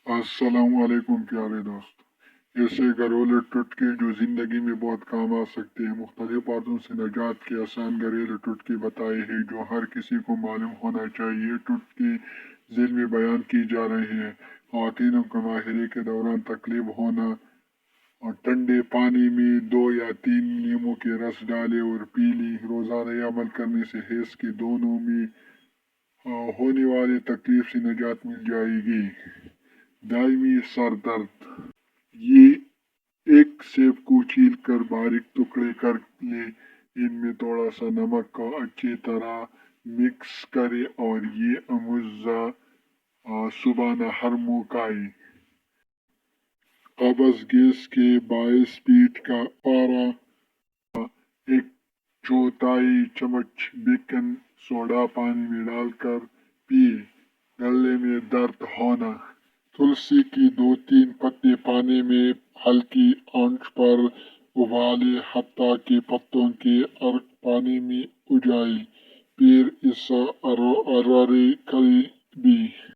अस्सलाम वालेकुम प्यारे दोस्त। ऐसे घरेलू टोटके जो ज़िंदगी में बहुत काम आ सकते हैं। मुख्तलिफ बातों से निजात के आसान घरेलू टोटके बताए हैं जो हर किसी को मालूम होना चाहिए। टोटके ज़िल में बयान की जा रहे हैं। ख़वातीन को माहिरे के दौरान तकलीफ होना और ठंडे पानी में 2 या 3 नींबू के रस डालें और पी ली। रोज़ाना ये अमल करने से हैज़ के दोनों में होने वाली तकलीफ से निजात मिल जाएगी। दायमी सर दर्द, ये एक सेब को छील कर बारीक टुकड़े कर ले। इनमें थोड़ा सा नमक को अच्छी तरह मिक्स करें और ये अमुज़ा सुबाना हर मुँह खाए। कब्ज़ गैस के बायस पीठ का पारा, एक चौथाई चम्मच बेकिंग सोडा पानी में डालकर पिए। गले में दर्द होना, तुलसी की 2-3 पत्ते पानी में हल्की आंच पर उबाले हत्ता के पत्तों के अर्क पानी में उजाए। फिर इस अरारे करी भी